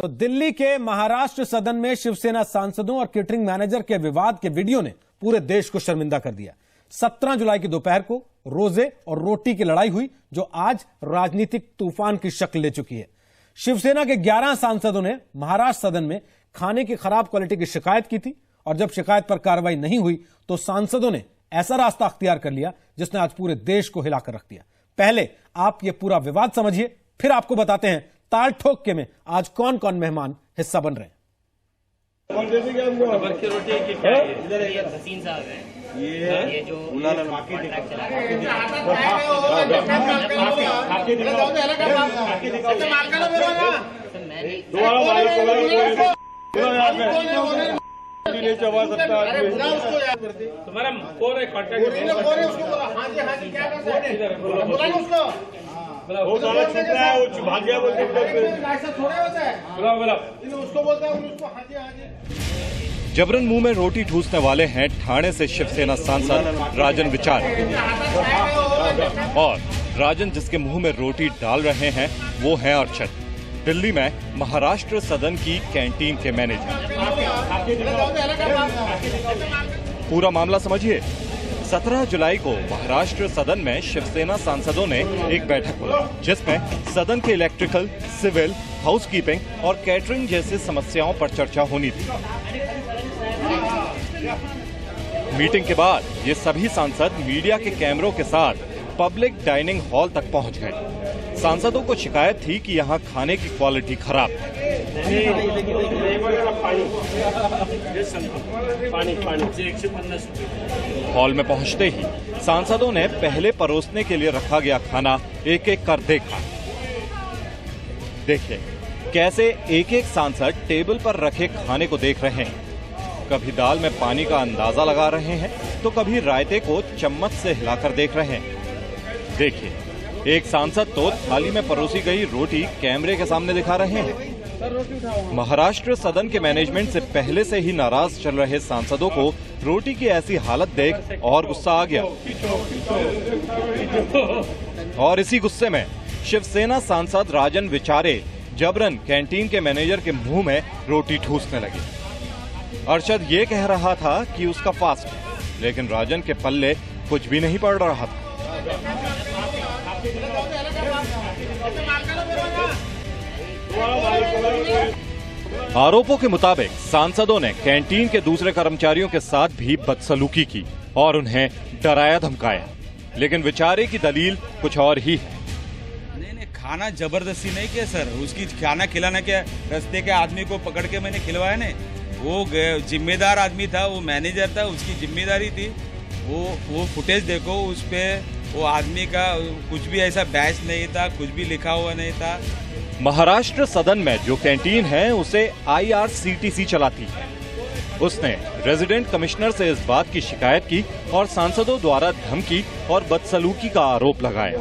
तो दिल्ली के महाराष्ट्र सदन में शिवसेना सांसदों और केटरिंग मैनेजर के विवाद के वीडियो ने पूरे देश को शर्मिंदा कर दिया। 17 जुलाई की दोपहर को रोजे और रोटी की लड़ाई हुई, जो आज राजनीतिक तूफान की शक्ल ले चुकी है। शिवसेना के 11 सांसदों ने महाराष्ट्र सदन में खाने की खराब क्वालिटी की शिकायत की थी, और जब शिकायत पर कार्रवाई नहीं हुई तो सांसदों ने ऐसा रास्ता अख्तियार कर लिया जिसने आज पूरे देश को हिलाकर रख दिया। पहले आप ये पूरा विवाद समझिए, फिर आपको बताते हैं ताल ठोक के में आज कौन कौन मेहमान हिस्सा बन रहे हैं। ये जो जबरन मुंह में रोटी ठूसने वाले हैं ठाणे से शिवसेना सांसद राजन विचारे, और राजन जिसके मुंह में रोटी डाल रहे हैं वो है अर्चद, दिल्ली में महाराष्ट्र सदन की कैंटीन के मैनेजर। पूरा मामला समझिए। 17 जुलाई को महाराष्ट्र सदन में शिवसेना सांसदों ने एक बैठक बुलाई, जिसमें सदन के इलेक्ट्रिकल, सिविल, हाउसकीपिंग और कैटरिंग जैसी समस्याओं पर चर्चा होनी थी। मीटिंग के बाद ये सभी सांसद मीडिया के कैमरों के साथ पब्लिक डाइनिंग हॉल तक पहुंच गए। सांसदों को शिकायत थी कि यहां खाने की क्वालिटी खराब है। हॉल में पहुंचते ही सांसदों ने पहले परोसने के लिए रखा गया खाना एक एक कर देखा। देखिए कैसे एक एक सांसद टेबल पर रखे खाने को देख रहे हैं। कभी दाल में पानी का अंदाजा लगा रहे हैं तो कभी रायते को चम्मच से हिलाकर देख रहे हैं। देखिए एक सांसद तो थाली में परोसी गई रोटी कैमरे के सामने दिखा रहे हैं। महाराष्ट्र सदन के मैनेजमेंट से पहले से ही नाराज चल रहे सांसदों को रोटी की ऐसी हालत देख और गुस्सा आ गया, और इसी गुस्से में शिवसेना सांसद राजन विचारे जबरन कैंटीन के मैनेजर के मुंह में रोटी ठूसने लगे। अर्चद ये कह रहा था कि उसका फास्ट है, लेकिन राजन के पल्ले कुछ भी नहीं पड़ रहा था। आरोपों के मुताबिक सांसदों ने कैंटीन के दूसरे कर्मचारियों के साथ भी बदसलूकी की और उन्हें डराया धमकाया, लेकिन विचारे की दलील कुछ और ही है। नहीं, खाना जबरदस्ती नहीं किया सर, उसकी खाना खिलाने के रास्ते के आदमी को पकड़ के मैंने खिलवाया नहीं। वो जिम्मेदार आदमी था, वो मैनेजर था, उसकी जिम्मेदारी थी। वो फुटेज देखो, उस पे वो आदमी का कुछ भी ऐसा बैच नहीं था, कुछ भी लिखा हुआ नहीं था। महाराष्ट्र सदन में जो कैंटीन है उसे IRCTC चलाती है। उसने रेजिडेंट कमिश्नर से इस बात की शिकायत की और सांसदों द्वारा धमकी और बदसलूकी का आरोप लगाया।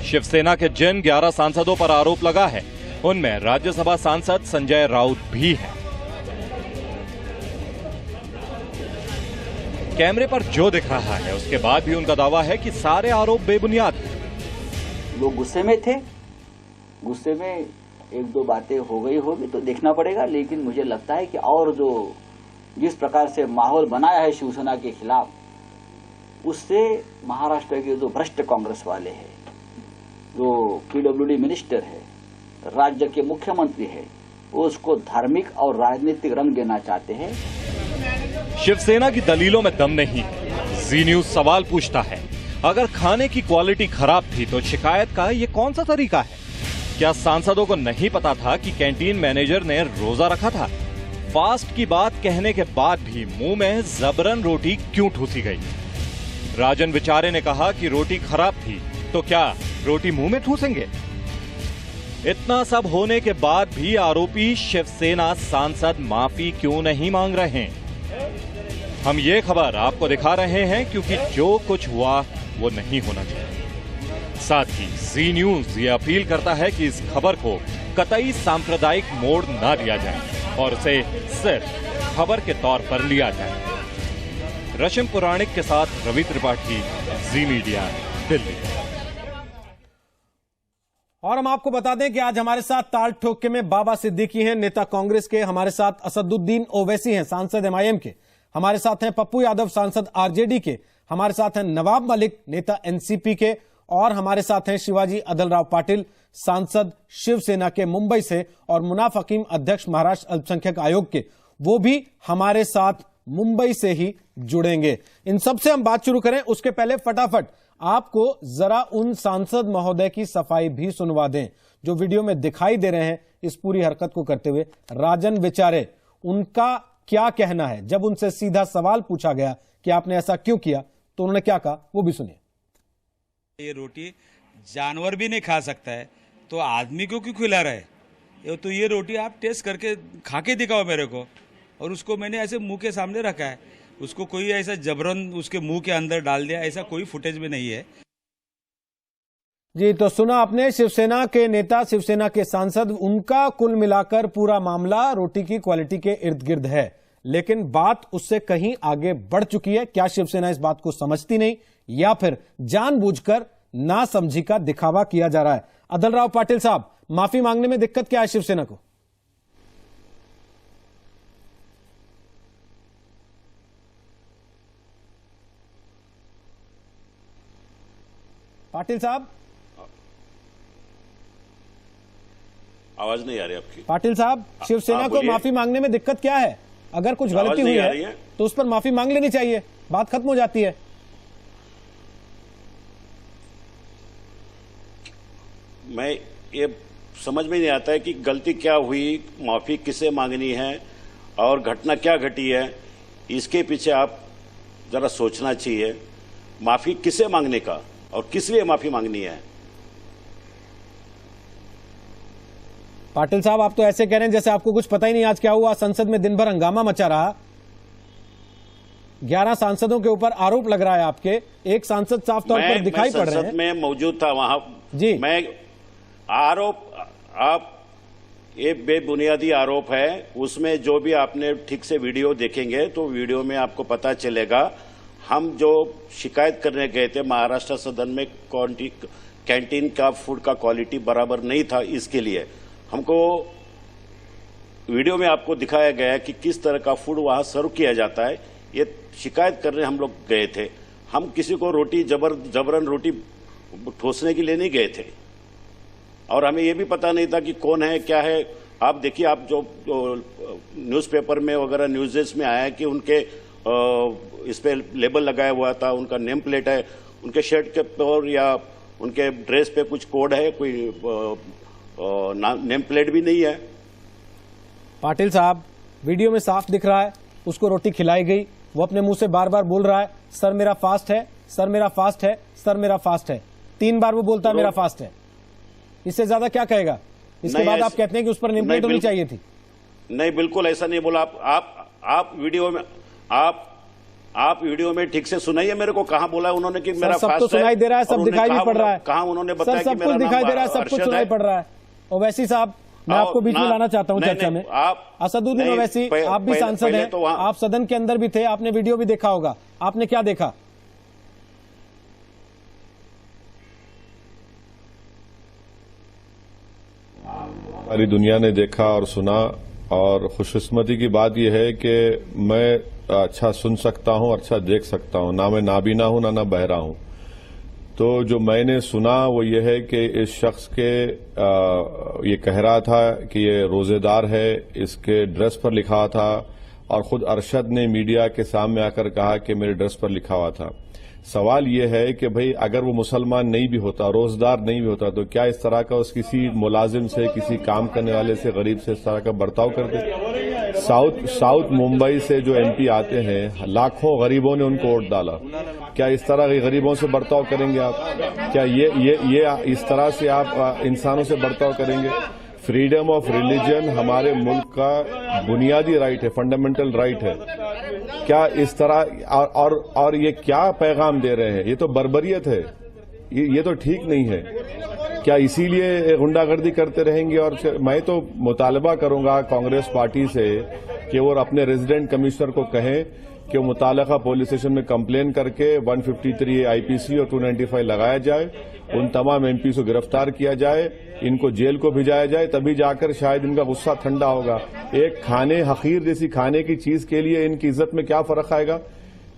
शिवसेना के जिन 11 सांसदों पर आरोप लगा है उनमें राज्यसभा सांसद संजय राउत भी है। कैमरे पर जो दिख रहा है उसके बाद भी उनका दावा है कि सारे आरोप बेबुनियाद हैं। लोग गुस्से में थे, गुस्से में एक दो बातें हो गई होगी तो देखना पड़ेगा, लेकिन मुझे लगता है कि और जो जिस प्रकार से माहौल बनाया है शिवसेना के खिलाफ, उससे महाराष्ट्र के जो भ्रष्ट कांग्रेस वाले हैं, जो PWD मिनिस्टर है, राज्य के मुख्यमंत्री है, वो उसको धार्मिक और राजनीतिक रंग देना चाहते हैं। शिवसेना की दलीलों में दम नहीं है। जी न्यूज सवाल पूछता है, अगर खाने की क्वालिटी खराब थी तो शिकायत का ये कौन सा तरीका है? क्या सांसदों को नहीं पता था कि कैंटीन मैनेजर ने रोजा रखा था? फास्ट की बात कहने के बाद भी मुंह में जबरन रोटी क्यों ठूसी गई? राजन विचारे ने कहा कि रोटी खराब थी, तो क्या रोटी मुंह में ठूसेंगे? इतना सब होने के बाद भी आरोपी शिवसेना सांसद माफी क्यों नहीं मांग रहे हैं? हम ये खबर आपको दिखा रहे हैं क्योंकि जो कुछ हुआ वो नहीं होना चाहिए। साथ ही जी न्यूज ये अपील करता है कि इस खबर को कतई सांप्रदायिक मोड़ ना दिया जाए और उसे सिर्फ खबर के तौर पर लिया जाए। रशिम पुराणिक के साथ रवि त्रिपाठी, जी मीडिया, दिल्ली। और हम आपको बता दें कि आज हमारे साथ ताल ठोके में बाबा सिद्दीकी हैं, नेता कांग्रेस के। हमारे साथ असदुद्दीन ओवैसी हैं, सांसद एमआईएम के। हमारे साथ हैं पप्पू यादव, सांसद आरजेडी के। हमारे साथ हैं नवाब मलिक, नेता एनसीपी के। और हमारे साथ हैं शिवाजी अदलराव पाटिल, सांसद शिवसेना के मुंबई से। और मुनाफ हकीम, अध्यक्ष महाराष्ट्र अल्पसंख्यक आयोग के, वो भी हमारे साथ मुंबई से ही जुड़ेंगे। इन सबसे हम बात शुरू करें उसके पहले फटाफट आपको जरा उन सांसद महोदय की सफाई भी सुनवा दें जो वीडियो में दिखाई दे रहे हैं इस पूरी हरकत को करते हुए। राजन विचारे, उनका क्या कहना है जब उनसे सीधा सवाल पूछा गया कि आपने ऐसा क्यों किया, तो उन्होंने क्या कहा वो भी सुनिए। ये रोटी जानवर भी नहीं खा सकता है तो आदमी को क्यों खिला रहा है? तो ये रोटी आप टेस्ट करके खा के दिखाओ मेरे को। और उसको मैंने ऐसे मुंह के सामने रखा है, उसको कोई ऐसा जबरन उसके मुंह के अंदर डाल दिया, ऐसा कोई फुटेज में नहीं है। जी, तो सुना आपने शिवसेना के नेता, शिवसेना के सांसद, उनका कुल मिलाकर पूरा मामला रोटी की क्वालिटी के इर्द गिर्द है। लेकिन बात उससे कहीं आगे बढ़ चुकी है। क्या शिवसेना इस बात को समझती नहीं या फिर जानबूझकर नासमझी का दिखावा किया जा रहा है? अदलराव पाटिल साहब, माफी मांगने में दिक्कत क्या है शिवसेना को? पाटिल साहब, आवाज नहीं आ रही आपकी। पाटिल साहब, शिवसेना को माफी मांगने में दिक्कत क्या है? अगर कुछ गलती हुई है तो उस पर माफी मांग लेनी चाहिए, बात खत्म हो जाती है। मैं ये समझ में नहीं आता है कि गलती क्या हुई, माफी किसे मांगनी है और घटना क्या घटी है, इसके पीछे आप जरा सोचना चाहिए। माफी किसे मांगने का और किस लिए माफी मांगनी है? पाटिल साहब, आप तो ऐसे कह रहे हैं जैसे आपको कुछ पता ही नहीं आज क्या हुआ। संसद में दिन भर हंगामा मचा रहा, 11 सांसदों के ऊपर आरोप लग रहा है आपके। एक सांसद साफ तौर पर दिखाई पड़ रहे हैं। संसद में मौजूद था वहां जी। मैं आरोप, आप ये बेबुनियादी आरोप है। उसमें जो भी आपने ठीक से वीडियो देखेंगे तो वीडियो में आपको पता चलेगा। हम जो शिकायत करने गए थे महाराष्ट्र सदन में, कैंटीन का फूड का क्वालिटी बराबर नहीं था, इसके लिए हमको वीडियो में आपको दिखाया गया कि किस तरह का फूड वहां सर्व किया जाता है। ये शिकायत करने हम लोग गए थे। हम किसी को रोटी जबरन रोटी ठोसने के लिए नहीं गए थे और हमें ये भी पता नहीं था कि कौन है क्या है। आप देखिए, आप जो न्यूज़पेपर में वगैरह न्यूज़ेस में आया कि उनके इस पे लेबल लगाया हुआ था, उनका नेम प्लेट है, उनके शर्ट के पर या उनके ड्रेस पे कुछ कोड है, कोई नेम प्लेट भी नहीं है। पाटिल साहब, वीडियो में साफ दिख रहा है उसको रोटी खिलाई गई। वो अपने मुंह से बार बार बोल रहा है, सर मेरा फास्ट है, सर मेरा फास्ट है, सर मेरा फास्ट है। 3 बार वो बोलता है मेरा फास्ट है। इससे ज्यादा क्या कहेगा? इसके बाद आप कहते हैं कि उस पर नेम प्लेट होनी चाहिए थी। नहीं, बिल्कुल ऐसा नहीं बोला। आप वीडियो में ठीक से सुनाइए मेरे को, कहां बोला है उन्होंने कि मेरा फास्ट है? सब तो सुनाई दे रहा है, सब दिखाई भी पड़ रहा है। कहां उन्होंने बताया कि सब कुछ दिखाई दे रहा है, सब कुछ सुनाई पड़ रहा है। ओवैसी साहब, मैं आपको बीच में लाना चाहता हूं चर्चा में। असदुद्दीन ओवैसी, आप भी सांसद हैं, आप सदन के अंदर भी थे, आपने वीडियो भी देखा होगा। आपने क्या देखा? सारी दुनिया ने देखा और सुना, और खुशकिस्मती की बात यह है कि मैं अच्छा सुन सकता हूं, अच्छा देख सकता हूं। ना मैं नाबीना हूं ना बहरा हूं। तो जो मैंने सुना वो ये है कि इस शख्स के ये कह रहा था कि ये रोजेदार है, इसके ड्रेस पर लिखा था, और खुद अरशद ने मीडिया के सामने आकर कहा कि मेरे ड्रेस पर लिखा हुआ था। सवाल ये है कि भाई अगर वो मुसलमान नहीं भी होता, रोजदार नहीं भी होता, तो क्या इस तरह का किसी मुलाजिम से, किसी काम करने वाले से, गरीब से इस तरह का बर्ताव करते? साउथ मुंबई से जो एमपी आते हैं, लाखों गरीबों ने उनको वोट डाला। क्या इस तरह के गरीबों से बर्ताव करेंगे आप? क्या ये इस तरह से आप इंसानों से बर्ताव करेंगे? फ्रीडम ऑफ रिलीजन हमारे मुल्क का बुनियादी राइट है, फंडामेंटल राइट है। क्या इस तरह और ये क्या पैगाम दे रहे हैं? ये तो बर्बरियत है, ये तो ठीक नहीं है। क्या इसीलिए गुंडागर्दी करते रहेंगे? और मैं तो मुतालबा करूंगा कांग्रेस पार्टी से कि वो अपने रेजिडेंट कमिश्नर को कहें कि मुताल्लिका पुलिस स्टेशन में कंप्लेन करके 153 आईपीसी और 295 लगाया जाए, उन तमाम एमपी को गिरफ्तार किया जाए, इनको जेल को भिजाया जाए, तभी जाकर शायद इनका गुस्सा ठंडा होगा। एक खाने हकीर जैसी खाने की चीज के लिए इनकी इज्जत में क्या फर्क आएगा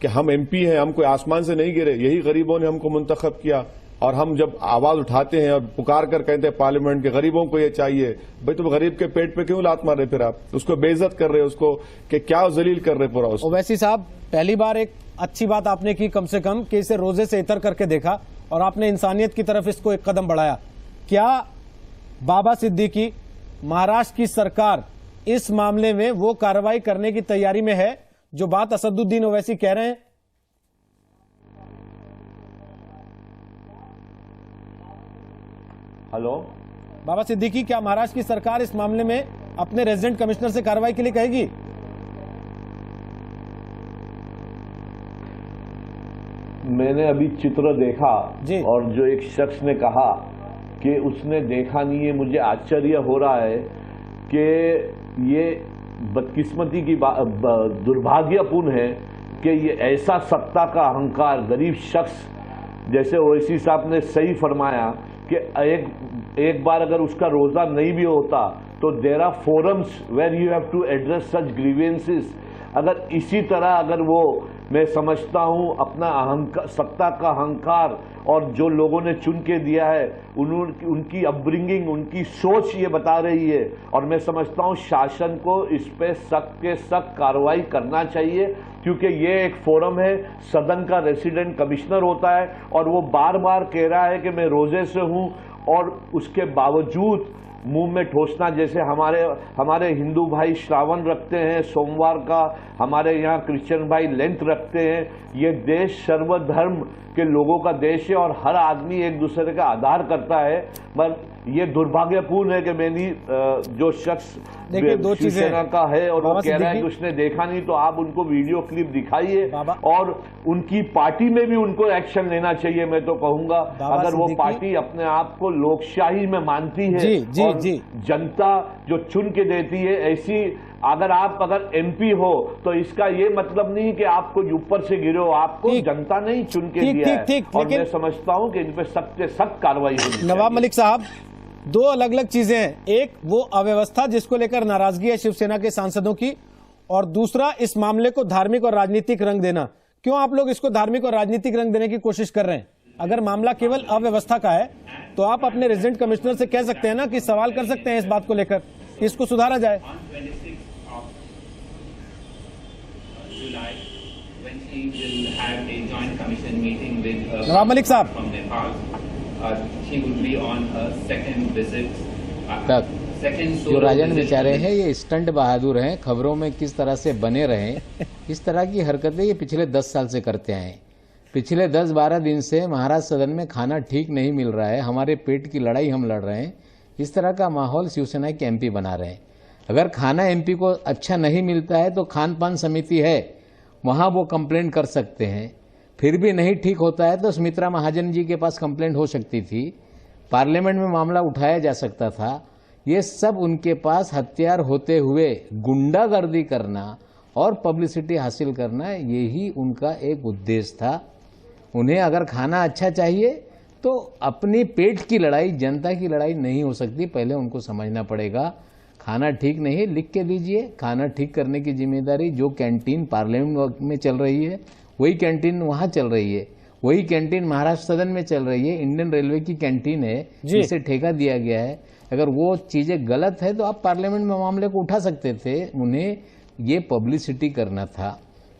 कि हम एमपी हैं, हम कोई आसमान से नहीं गिरे, यही गरीबों ने हमको मुंतखब किया। और हम जब आवाज उठाते हैं और पुकार कर कहते हैं पार्लियामेंट के गरीबों को ये चाहिए, भाई तुम गरीब के पेट पे क्यों लात मार रहे, फिर आप उसको बेइज्जत कर रहे, उसको कि क्या जलील कर रहे पूरा उसको। ओवैसी साहब, पहली बार एक अच्छी बात आपने की कम से कम कि इसे रोजे से इतर करके देखा और आपने इंसानियत की तरफ इसको एक कदम बढ़ाया। क्या बाबा सिद्दीकी, महाराष्ट्र की सरकार इस मामले में वो कार्रवाई करने की तैयारी में है जो बात असदुद्दीन ओवैसी कह रहे हैं? हेलो बाबा सिद्दीकी, क्या महाराष्ट्र की सरकार इस मामले में अपने रेजिडेंट कमिश्नर से कार्रवाई के लिए कहेगी? मैंने अभी चित्र देखा जी। और जो एक शख्स ने कहा कि उसने देखा नहीं है, मुझे आश्चर्य हो रहा है कि ये बदकिस्मती की दुर्भाग्यपूर्ण है कि ये ऐसा सत्ता का अहंकार गरीब शख्स, जैसे ओवैसी साहब ने सही फरमाया कि एक बार अगर उसका रोजा नहीं भी होता तो there are forums where you have to address such grievances. अगर इसी तरह अगर वो, मैं समझता हूं अपना अहंकार, सत्ता का अहंकार और जो लोगों ने चुन के दिया है उनकी अपब्रिंगिंग, उनकी सोच ये बता रही है। और मैं समझता हूं शासन को इस पे सख्त के सख्त कार्रवाई करना चाहिए, क्योंकि ये एक फोरम है, सदन का रेसिडेंट कमिश्नर होता है और वो बार बार कह रहा है कि मैं रोजे से हूं, और उसके बावजूद मुंह में ठोसना, जैसे हमारे हिंदू भाई श्रावण रखते हैं सोमवार का, हमारे यहाँ क्रिश्चियन भाई लेंथ रखते हैं। ये देश सर्वधर्म के लोगों का देश है और हर आदमी एक दूसरे का आधार करता है। पर ये दुर्भाग्यपूर्ण है कि मैंने जो शख्स शिवसेना का है और वो कह रहा है कि उसने देखा नहीं, तो आप उनको वीडियो क्लिप दिखाइए और उनकी पार्टी में भी उनको एक्शन लेना चाहिए। मैं तो कहूंगा अगर वो पार्टी अपने आप को लोकशाही में मानती है और जनता जो चुन के देती है, ऐसी अगर एमपी हो तो इसका ये मतलब नहीं कि आपको ऊपर से गिरे हो, आपको जनता नहीं चुन के दिया है। और मैं समझता हूं कि इन पे सख्त से सख्त कार्रवाई होगी। नवाब मलिक साहब, दो अलग अलग चीजें हैं, एक वो अव्यवस्था जिसको लेकर नाराजगी है शिवसेना के सांसदों की, और दूसरा इस मामले को धार्मिक और राजनीतिक रंग देना। क्यों आप लोग इसको धार्मिक और राजनीतिक रंग देने की कोशिश कर रहे हैं? अगर मामला केवल अव्यवस्था का है तो आप अपने रेजिडेंट कमिश्नर से कह सकते हैं ना, कि सवाल कर सकते हैं इस बात को लेकर कि इसको सुधारा जाए। नवाब मलिक साहब, जो राजन बेचारे हैं ये स्टंट बहादुर हैं, खबरों में किस तरह से बने रहे, इस तरह की हरकतें ये पिछले 10 साल से करते हैं। पिछले 10-12 दिन से महाराष्ट्र सदन में खाना ठीक नहीं मिल रहा है, हमारे पेट की लड़ाई हम लड़ रहे हैं, इस तरह का माहौल शिवसेना के एमपी बना रहे हैं। अगर खाना एमपी को अच्छा नहीं मिलता है तो खान पान समिति है, वहां वो कंप्लेंट कर सकते हैं। फिर भी नहीं ठीक होता है तो सुमित्रा महाजन जी के पास कंप्लेंट हो सकती थी, पार्लियामेंट में मामला उठाया जा सकता था। ये सब उनके पास हथियार होते हुए गुंडागर्दी करना और पब्लिसिटी हासिल करना, यही उनका एक उद्देश्य था। उन्हें अगर खाना अच्छा चाहिए तो अपनी पेट की लड़ाई, जनता की लड़ाई नहीं हो सकती, पहले उनको समझना पड़ेगा। खाना ठीक नहीं है, लिख के दीजिए। खाना ठीक करने की जिम्मेदारी जो कैंटीन पार्लियामेंट में चल रही है वही कैंटीन वहां चल रही है, वही कैंटीन महाराष्ट्र सदन में चल रही है, इंडियन रेलवे की कैंटीन है जिसे ठेका दिया गया है। अगर वो चीजें गलत है तो आप पार्लियामेंट में मामले को उठा सकते थे। उन्हें ये पब्लिसिटी करना था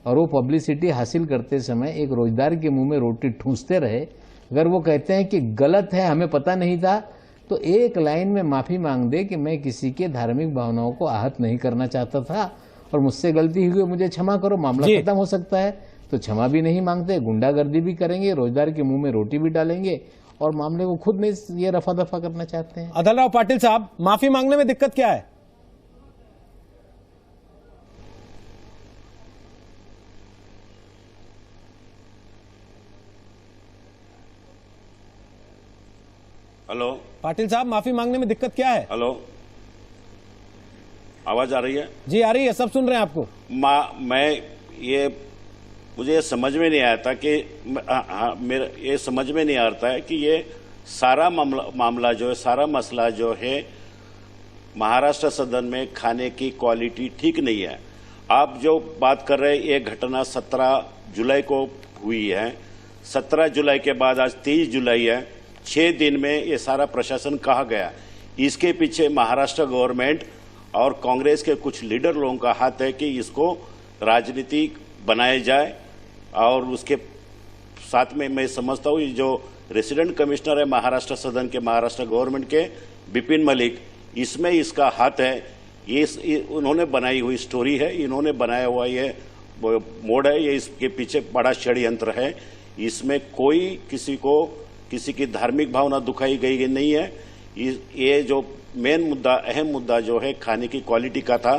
और वो पब्लिसिटी हासिल करते समय एक रोजगार के मुंह में रोटी ठूंसते रहे। अगर वो कहते हैं कि गलत है, हमें पता नहीं था, तो एक लाइन में माफी मांग दे कि मैं किसी के धार्मिक भावनाओं को आहत नहीं करना चाहता था और मुझसे गलती हुई, मुझे क्षमा करो, मामला खत्म हो सकता है। तो क्षमा भी नहीं मांगते, गुंडागर्दी भी करेंगे, रोजगार के मुंह में रोटी भी डालेंगे और मामले को खुद नहीं ये रफा दफा करना चाहते हैं। अदल राव पाटिल साहब, माफी मांगने में दिक्कत क्या है? हेलो पाटिल साहब, माफी मांगने में दिक्कत क्या है? हेलो, आवाज आ रही है? जी आ रही है, सब सुन रहे हैं आपको। मैं ये मुझे ये समझ में नहीं आता कि मेरा ये समझ में नहीं आता है कि ये सारा मामला जो है, सारा मसला जो है महाराष्ट्र सदन में खाने की क्वालिटी ठीक नहीं है। आप जो बात कर रहे हैं ये घटना 17 जुलाई को हुई है। 17 जुलाई के बाद आज 23 जुलाई है। 6 दिन में ये सारा प्रशासन कहाँ गया? इसके पीछे महाराष्ट्र गवर्नमेंट और कांग्रेस के कुछ लीडर लोगों का हाथ है कि इसको राजनीतिक बनाया जाए। और उसके साथ में मैं समझता हूँ जो रेसिडेंट कमिश्नर है महाराष्ट्र सदन के, महाराष्ट्र गवर्नमेंट के, बिपिन मलिक, इसमें इसका हाथ है। ये उन्होंने बनाई हुई स्टोरी है, इन्होंने बनाया हुआ ये मोड़ है, ये इसके पीछे बड़ा षड्यंत्र है। इसमें कोई किसी की धार्मिक भावना दुखाई गई नहीं है। ये जो मेन मुद्दा, अहम मुद्दा जो है खाने की क्वालिटी का था।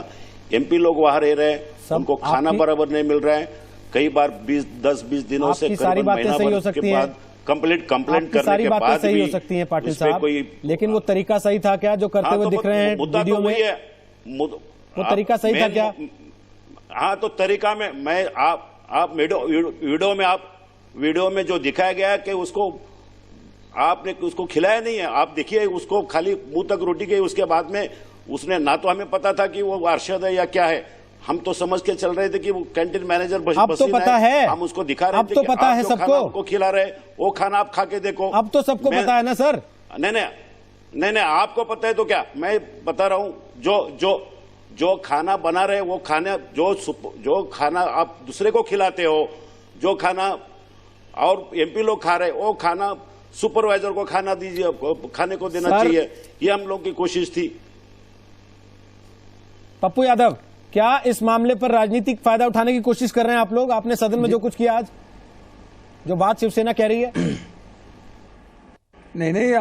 एमपी लोग वहां रह रहे हैं, उनको खाना बराबर नहीं मिल रहा है। कई बार 10-20 दिनों से सारी बातें सही हो सकती हैं, कंप्लेंट करने सारी के बातें बाद सही भी हो सकती हैं पाटिल उस पे साहब, कोई, लेकिन वो तरीका सही था क्या जो करते हुए दिख रहे हैं वीडियो में? वो तरीका सही था क्या? हाँ, तो तरीका में मैं आप वीडियो में जो दिखाया गया है कि उसको आपने उसको खिलाया नहीं है। आप देखिए, उसको खाली मुंह तक रोटी गई, उसके बाद में उसने ना तो हमें पता था कि वो अरशद है या क्या है। हम तो समझ के चल रहे थे कि वो कैंटीन मैनेजर अब तो पता है, हम उसको दिखा रहे थे, अब तो पता है सबको, खिला रहे, वो खाना आप खा के देखो। अब तो सबको पता है ना सर? नहीं, आपको पता है तो क्या, मैं बता रहा हूं जो खाना बना रहे, वो खाना जो खाना आप दूसरे को खिलाते हो, जो खाना और एमपी लोग खा रहे, वो खाना सुपरवाइजर को खाने को देना चाहिए। ये हम लोग की कोशिश थी। पप्पू यादव, क्या इस मामले पर राजनीतिक फायदा उठाने की कोशिश कर रहे हैं आप लोग? आपने सदन में जो कुछ किया आज, जो बात शिवसेना कह रही है? नहीं,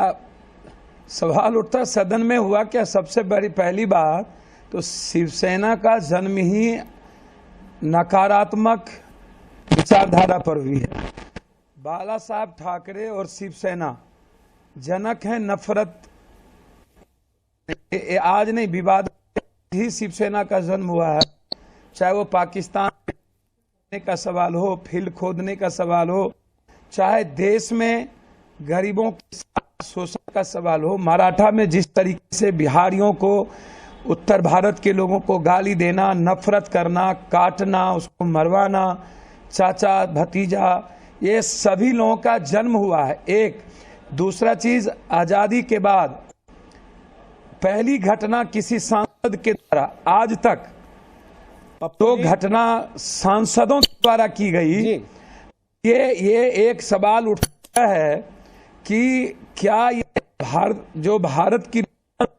सवाल उठता सदन में हुआ क्या? सबसे बड़ी पहली बात तो शिवसेना का जन्म ही नकारात्मक विचारधारा पर हुई है। बाला साहब ठाकरे और शिवसेना जनक है नफरत, आज नहीं, विवाद ही शिवसेना का जन्म हुआ है। चाहे वो पाकिस्तान का सवाल हो, फील्ड खोदने का सवाल हो, चाहे देश में गरीबों के शोषण का सवाल हो, मराठा में जिस तरीके से बिहारियों को, उत्तर भारत के लोगों को गाली देना, नफरत करना, काटना, उसको मरवाना, चाचा भतीजा, ये सभी लोगों का जन्म हुआ है। एक दूसरा चीज, आजादी के बाद पहली घटना किसी सांसद के द्वारा आज तक तो घटना सांसदों के द्वारा की गई। ये एक सवाल उठता है कि क्या ये भारत की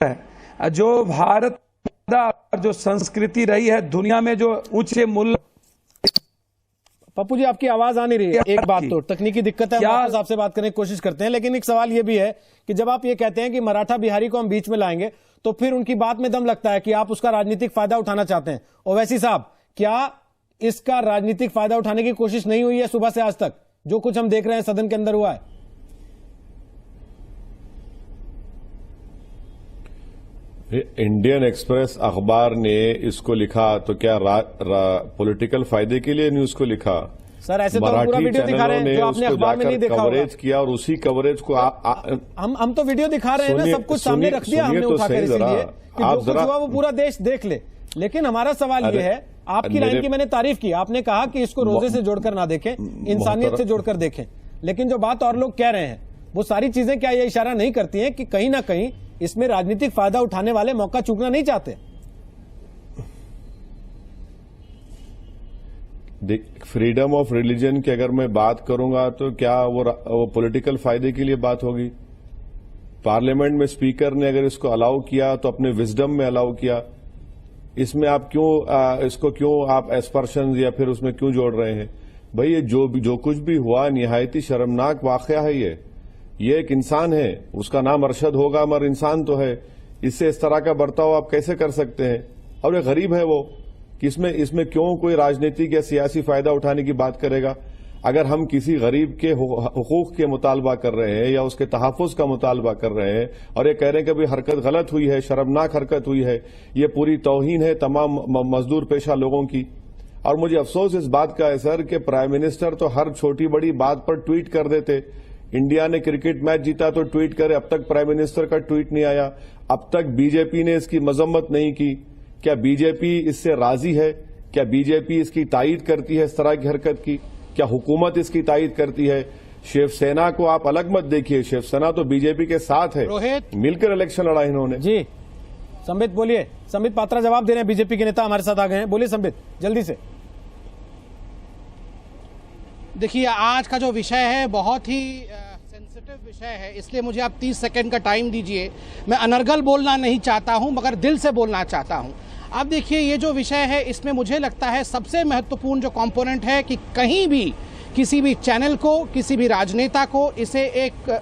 है, जो भारत जो संस्कृति रही है दुनिया में, जो ऊंचे मूल्य। पप्पू जी, आपकी आवाज आ नहीं रही है। एक बात तो तकनीकी दिक्कत है, वापस आपसे बात करने की कोशिश करते हैं, लेकिन एक सवाल ये भी है कि जब आप ये कहते हैं कि मराठा बिहारी को हम बीच में लाएंगे, तो फिर उनकी बात में दम लगता है कि आप उसका राजनीतिक फायदा उठाना चाहते हैं। ओवैसी साहब, क्या इसका राजनीतिक फायदा उठाने की कोशिश नहीं हुई है सुबह से आज तक, जो कुछ हम देख रहे हैं सदन के अंदर हुआ है? इंडियन एक्सप्रेस अखबार ने इसको लिखा तो क्या पॉलिटिकल फायदे के लिए न्यूज को लिखा? सर, ऐसे तो पूरा वीडियो दिखा रहे हैं जो आपने अखबार में नहीं देखा कवरेज किया, और उसी कवरेज को हम तो वीडियो दिखा रहे हैं ना, सब कुछ सामने रख दिया हमने उठाकर, इसलिए कि जो कुछ हुआ वो पूरा देश देख ले। लेकिन हमारा सवाल ये है, आपकी लाइन की मैंने तारीफ की, आपने कहा कि इसको रोजे से जोड़कर ना देखें, इंसानियत से जोड़कर देखें, लेकिन जो बात और लोग कह रहे हैं वो सारी चीजें क्या ये इशारा नहीं करती हैं कि कहीं ना कहीं इसमें राजनीतिक फायदा उठाने वाले मौका चूकना नहीं चाहते? फ्रीडम ऑफ रिलीजन की अगर मैं बात करूंगा तो क्या वो पॉलिटिकल फायदे के लिए बात होगी? पार्लियामेंट में स्पीकर ने अगर इसको अलाउ किया तो अपने विजडम में अलाउ किया। इसमें आप इसको क्यों आप एस्पर्शन या फिर उसमें क्यों जोड़ रहे हैं? भाई, ये जो कुछ भी हुआ निहायती शर्मनाक वाकया है। ये एक इंसान है, उसका नाम अरशद होगा मगर इंसान तो है। इससे इस तरह का बर्ताव आप कैसे कर सकते हैं? और ये गरीब है वो, कि इसमें क्यों कोई राजनीतिक या सियासी फायदा उठाने की बात करेगा? अगर हम किसी गरीब के हुकूक के मुतालबा कर रहे हैं या उसके तहफ़्फ़ुज़ का मुतालबा कर रहे हैं और ये कह रहे हैं कि भाई हरकत गलत हुई है, शर्मनाक हरकत हुई है, ये पूरी तौहीन है तमाम मजदूर पेशा लोगों की, और मुझे अफसोस इस बात का है सर कि प्राइम मिनिस्टर तो हर छोटी बड़ी बात पर ट्वीट कर देते। इंडिया ने क्रिकेट मैच जीता तो ट्वीट करे, अब तक प्राइम मिनिस्टर का ट्वीट नहीं आया। अब तक बीजेपी ने इसकी मजम्मत नहीं की। क्या बीजेपी इससे राजी है? क्या बीजेपी इसकी तायीद करती है इस तरह की हरकत की? क्या हुकूमत इसकी तायीद करती है? शिवसेना को आप अलग मत देखिए, शिवसेना तो बीजेपी के साथ है, मिलकर इलेक्शन लड़ा इन्होंने। जी संबित बोलिए। संबित पात्रा जवाब दे रहे हैं, बीजेपी के नेता हमारे साथ आ गए हैं। बोलिए संबित जल्दी से। देखिए आज का जो विषय है बहुत ही सेंसिटिव विषय है, इसलिए मुझे आप 30 सेकंड का टाइम दीजिए। मैं अनर्गल बोलना नहीं चाहता हूं मगर दिल से बोलना चाहता हूं। अब देखिए ये जो विषय है इसमें मुझे लगता है सबसे महत्वपूर्ण जो कंपोनेंट है कि कहीं भी किसी भी चैनल को, किसी भी राजनेता को इसे एक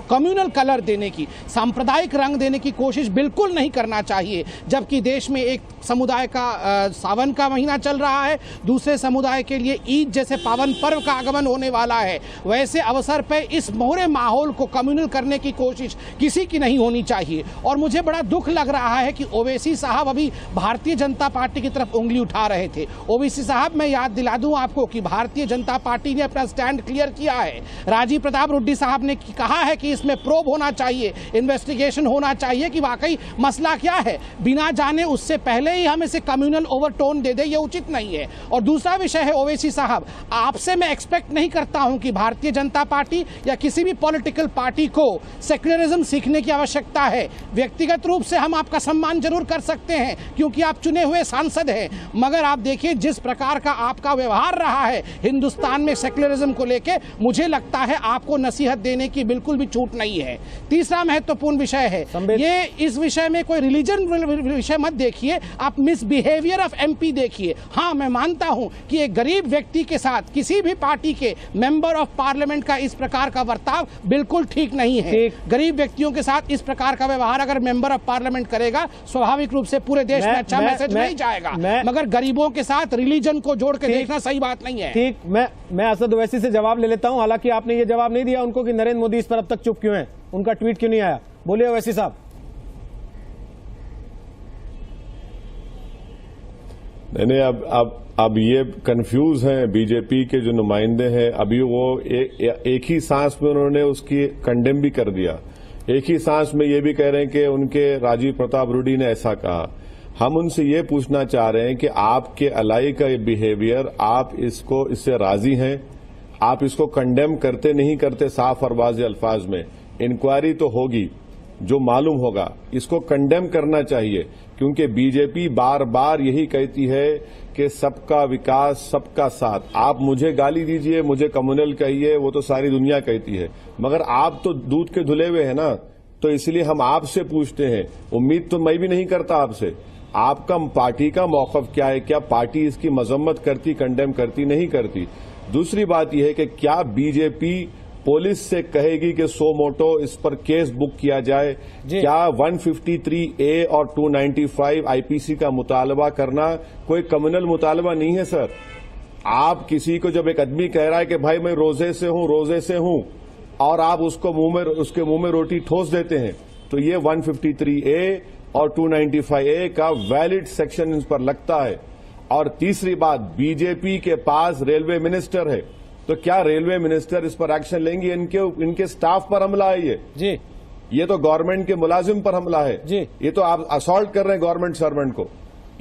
कम्युनल कलर देने की, सांप्रदायिक रंग देने की कोशिश बिल्कुल नहीं करना चाहिए। जबकि देश में एक समुदाय का सावन का महीना चल रहा है, दूसरे समुदाय के लिए ईद जैसे पावन पर्व का आगमन होने वाला है, वैसे अवसर पर इस पूरे माहौल को कम्युनल करने की कोशिश किसी की नहीं होनी चाहिए। और मुझे बड़ा दुख लग रहा है कि ओवैसी साहब अभी भारतीय जनता पार्टी की तरफ उंगली उठा रहे थे। ओवैसी साहब मैं याद दिला दूं आपको कि भारतीय जनता पार्टी ने अपना स्टैंड क्लियर किया है। राजीव प्रताप रुड्डी साहब ने कहा है कि इसमें प्रोब होना चाहिए, इन्वेस्टिगेशन होना चाहिए कि वाकई मसला क्या है। बिना जाने उससे पहले ही हम इसे कम्युनल ओवरटोन दे दे, ये उचित नहीं है। और दूसरा विषय है ओवैसी साहब, आपसे मैं एक्सपेक्ट नहीं करता हूं कि भारतीय जनता पार्टी या किसी भी पॉलिटिकल पार्टी को सेक्युलरिज्म सीखने की आवश्यकता है। व्यक्तिगत रूप से हम आपका सम्मान जरूर कर सकते हैं क्योंकि आप चुने हुए सांसद हैं, मगर आप देखिए जिस प्रकार का आपका व्यवहार रहा है हिंदुस्तान में सेक्युलरिज्म को लेकर, मुझे लगता है आपको नसीहत देने की बिल्कुल भी छूट नहीं है। तीसरा महत्वपूर्ण विषय है ये, इस विषय में कोई रिलीजन विषय मत देखिए, आप मिसबिहेवियर ऑफ एमपी देखिए। हाँ मैं मानता हूं कि एक गरीब व्यक्ति के साथ किसी भी पार्टी के मेंबर ऑफ पार्लियामेंट का इस प्रकार का बर्ताव बिल्कुल ठीक नहीं है। गरीब व्यक्तियों के साथ इस प्रकार का व्यवहार अगर मेंबर ऑफ पार्लियामेंट करेगा स्वाभाविक रूप से पूरे देश में अच्छा मैसेज नहीं जाएगा, मगर गरीबों के साथ रिलीजन को जोड़ के देखना सही बात नहीं है। ठीक, मैं असद ओवैसी से जवाब ले लेता हूं। हालांकि आपने ये जवाब नहीं दिया उनको कि नरेंद्र मोदी इस पर अब तक चुप क्यों है, उनका ट्वीट क्यों नहीं आया। बोलिए ओवैसी साहब। नहीं, अब ये कंफ्यूज हैं बीजेपी के जो नुमाइंदे हैं। अभी वो एक ही सांस में उन्होंने उसकी कंडेम भी कर दिया, एक ही सांस में ये भी कह रहे हैं कि उनके राजीव प्रताप रूडी ने ऐसा कहा। हम उनसे ये पूछना चाह रहे हैं कि आपके अलाई का ये बिहेवियर, आप इससे राजी हैं? आप इसको कंडेम करते नहीं करते? साफ और वाज़ेह अल्फाज में इंक्वायरी तो होगी, जो मालूम होगा इसको कंडेम करना चाहिए, क्योंकि बीजेपी बार बार यही कहती है कि सबका विकास सबका साथ। आप मुझे गाली दीजिए, मुझे कम्युनल कहिए, वो तो सारी दुनिया कहती है, मगर आप तो दूध के धुले हुए हैं ना, तो इसलिए हम आपसे पूछते हैं। उम्मीद तो मैं भी नहीं करता आपसे। आपका पार्टी का मौक़िफ़ क्या है? क्या पार्टी इसकी मजम्मत करती, कंडेम करती, नहीं करती? दूसरी बात यह है कि क्या बीजेपी पुलिस से कहेगी कि सो मोटो इस पर केस बुक किया जाए? क्या 153A और 295 आईपीसी का मुतालबा करना कोई कम्युनल मुतालबा नहीं है सर? आप किसी को जब एक आदमी कह रहा है कि भाई मैं रोजे से हूं और आप उसके मुंह में रोटी ठोस देते हैं, तो ये 153A और 295A का वैलिड सेक्शन इन पर लगता है। और तीसरी बात, बीजेपी के पास रेलवे मिनिस्टर है, तो क्या रेलवे मिनिस्टर इस पर एक्शन लेंगे? इनके स्टाफ पर हमला है ये तो गवर्नमेंट के मुलाजिम पर हमला है जी। ये तो आप असॉल्ट कर रहे हैं गवर्नमेंट सर्वेंट को।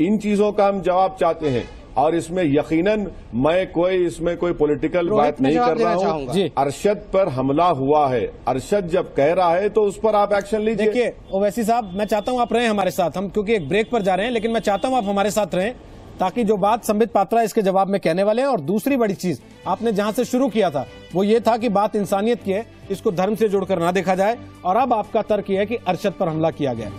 इन चीजों का हम जवाब चाहते हैं और इसमें यकीनन मैं इसमें कोई पॉलिटिकल बात नहीं कर रहा हूं। अरशद पर हमला हुआ है, अरशद जब कह रहा है तो उस पर आप एक्शन लीजिए। देखिए ओवैसी साहब, मैं चाहता हूं आप रहें हमारे साथ, हम क्योंकि एक ब्रेक पर जा रहे हैं, लेकिन मैं चाहता हूं आप हमारे साथ रहें ताकि जो बात संबित पात्रा इसके जवाब में कहने वाले हैं। और दूसरी बड़ी चीज आपने जहां से शुरू किया था वो ये था कि बात इंसानियत की है, इसको धर्म से जोड़कर ना देखा जाए, और अब आपका तर्क यह है कि अरशद पर हमला किया गया।